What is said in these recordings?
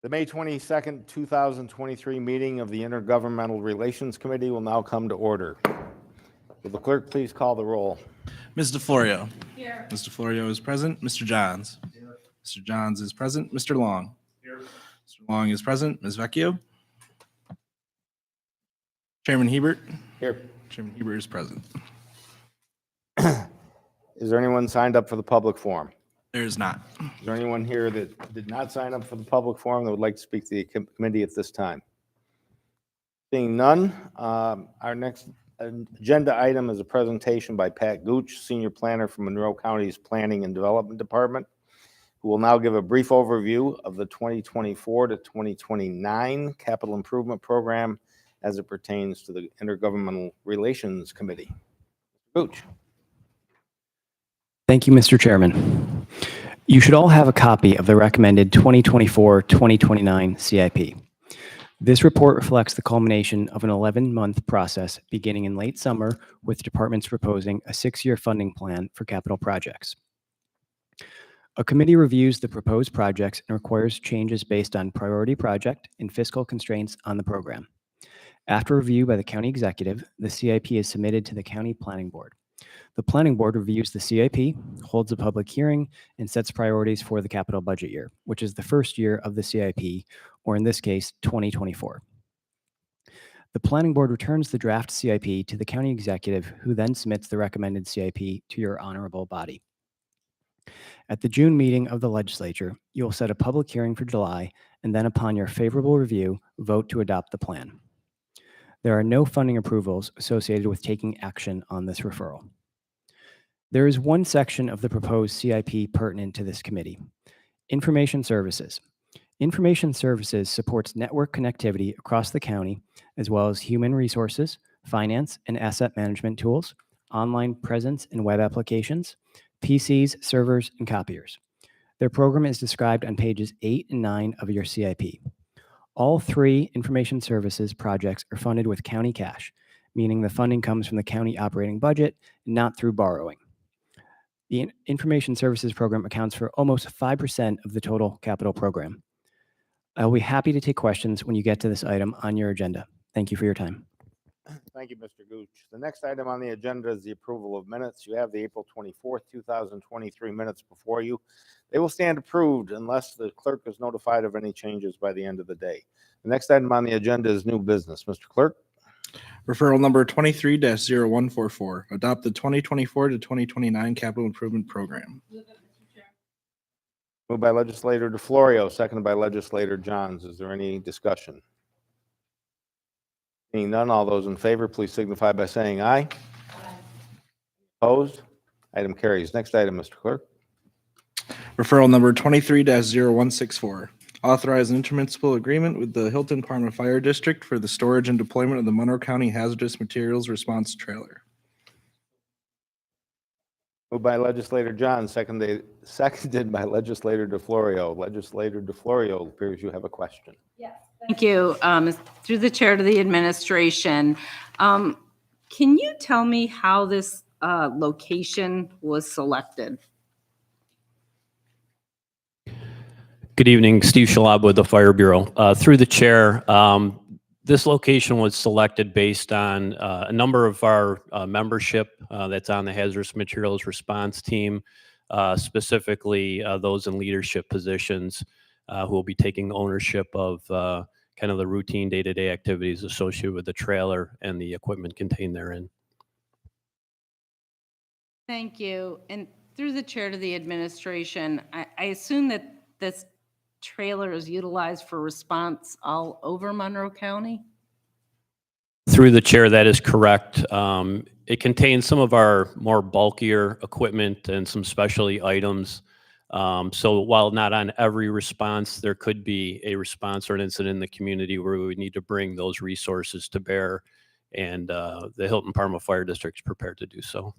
The May 22nd, 2023 meeting of the Intergovernmental Relations Committee will now come to order. Will the clerk please call the roll? Ms. DeFlorio. Here. Ms. DeFlorio is present. Mr. Johns. Here. Mr. Johns is present. Mr. Long. Here. Mr. Long is present. Ms. Vecchio. Chairman Hebert. Here. Chairman Hebert is present. Is there anyone signed up for the public forum? There is not. Is there anyone here that did not sign up for the public forum that would like to speak to the committee at this time? Seeing none, our next agenda item is a presentation by Pat Gooch, Senior Planner for Monroe County's Planning and Development Department, who will now give a brief overview of the 2024 to 2029 Capital Improvement Program as it pertains to the Intergovernmental Relations Committee. Gooch. Thank you, Mr. Chairman. You should all have a copy of the recommended 2024-2029 CIP. This report reflects the culmination of an 11-month process beginning in late summer, with departments proposing a 6-year funding plan for capital projects. A committee reviews the proposed projects and requires changes based on priority project and fiscal constraints on the program. After review by the county executive, the CIP is submitted to the county planning board. The planning board reviews the CIP, holds a public hearing, and sets priorities for the capital budget year, which is the first year of the CIP, or in this case, 2024. The planning board returns the draft CIP to the county executive, who then submits the recommended CIP to your honorable body. At the June meeting of the legislature, you will set a public hearing for July, and then upon your favorable review, vote to adopt the plan. There are no funding approvals associated with taking action on this referral. There is one section of the proposed CIP pertinent to this committee: information services. Information services supports network connectivity across the county, as well as human resources, finance and asset management tools, online presence and web applications, PCs, servers, and copiers. Their program is described on pages 8 and 9 of your CIP. All 3 information services projects are funded with county cash, meaning the funding comes from the county operating budget, not through borrowing. The information services program accounts for almost 5% of the total capital program. I will be happy to take questions when you get to this item on your agenda. Thank you for your time. Thank you, Mr. Gooch. The next item on the agenda is the approval of minutes. You have the April 24th, 2023 minutes before you. They will stand approved unless the clerk is notified of any changes by the end of the day. The next item on the agenda is new business. Mr. Clerk. Referral number 23-0144. Adopt the 2024 to 2029 Capital Improvement Program. Moved by legislator DeFlorio, seconded by legislator Johns. Is there any discussion? Seeing none, all those in favor, please signify by saying aye. Aye. Opposed? Item carries. Next item, Mr. Clerk. Referral number 23-0164. Authorize an intermunicipal agreement with the Hilton Parma Fire District for the storage and deployment of the Monroe County Hazardous Materials Response Trailer. Moved by legislator Johns, seconded by legislator DeFlorio. Legislator DeFlorio, appears you have a question. Yes. Thank you. Through the chair to the administration, can you tell me how this location was selected? Good evening, Steve Schalab with the Fire Bureau. Through the chair, this location was selected based on a number of our membership that's on the hazardous materials response team, specifically those in leadership positions who will be taking ownership of kind of the routine day-to-day activities associated with the trailer and the equipment contained therein. Thank you. And through the chair to the administration, I assume that this trailer is utilized for response all over Monroe County? Through the chair, that is correct. It contains some of our more bulkier equipment and some specialty items. So while not on every response, there could be a response or an incident in the community where we would need to bring those resources to bear, and the Hilton Parma Fire District is prepared to do so.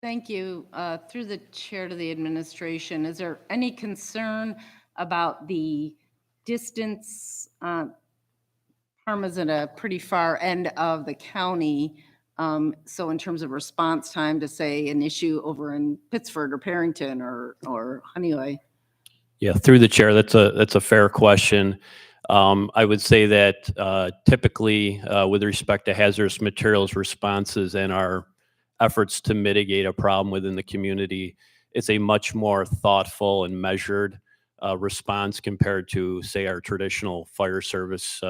Thank you. Through the chair to the administration, is there any concern about the distance? Parma's at a pretty far end of the county. So in terms of response time to, say, an issue over in Pittsford or Perrington or Honeyway? Yeah, through the chair, that's a fair question. I would say that typically, with respect to hazardous materials responses and our efforts to mitigate a problem within the community, it's a much more thoughtful and measured response compared to, say, our traditional fire service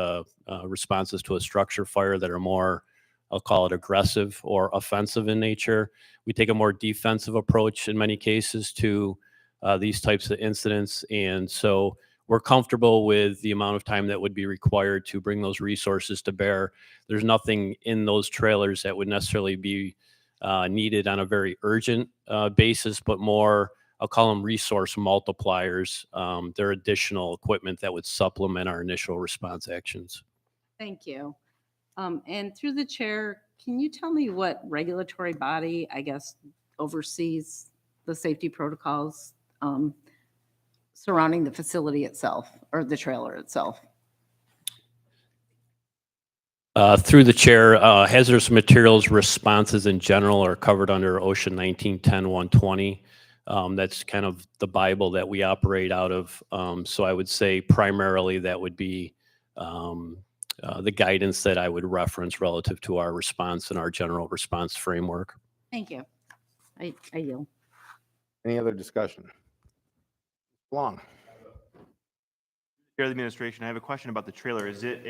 responses to a structure fire that are more, I'll call it aggressive or offensive in nature. We take a more defensive approach in many cases to these types of incidents. And so we're comfortable with the amount of time that would be required to bring those resources to bear. There's nothing in those trailers that would necessarily be needed on a very urgent basis, but more, I'll call them resource multipliers. They're additional equipment that would supplement our initial response actions. Thank you. And through the chair, can you tell me what regulatory body, I guess, oversees the safety protocols surrounding the facility itself or the trailer itself? Through the chair, hazardous materials responses in general are covered under OSHA 1910-120. That's kind of the Bible that we operate out of. So I would say primarily that would be the guidance that I would reference relative to our response and our general response framework. Thank you. I yield. Any other discussion? Long. Chair of the administration, I have a question about the trailer. Is it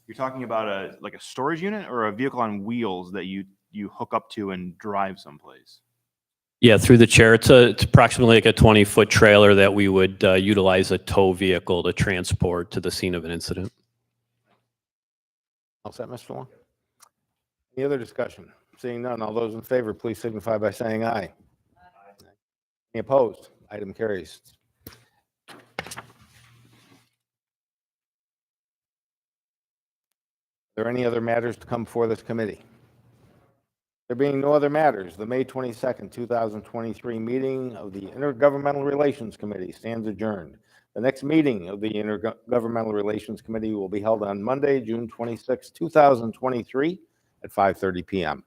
you're talking about a storage unit or a vehicle on wheels that you hook up to and drive someplace? Yeah, through the chair, it's approximately like a 20-foot trailer that we would utilize a tow vehicle to transport to the scene of an incident. All set, Mr. Long? Any other discussion? Seeing none, all those in favor, please signify by saying aye. Any opposed? Item carries. Are there any other matters to come before this committee? There being no other matters, the May 22nd, 2023 meeting of the Intergovernmental Relations Committee stands adjourned. The next meeting of the Intergovernmental Relations Committee will be held on Monday, June 26, 2023 at 5:30 p.m.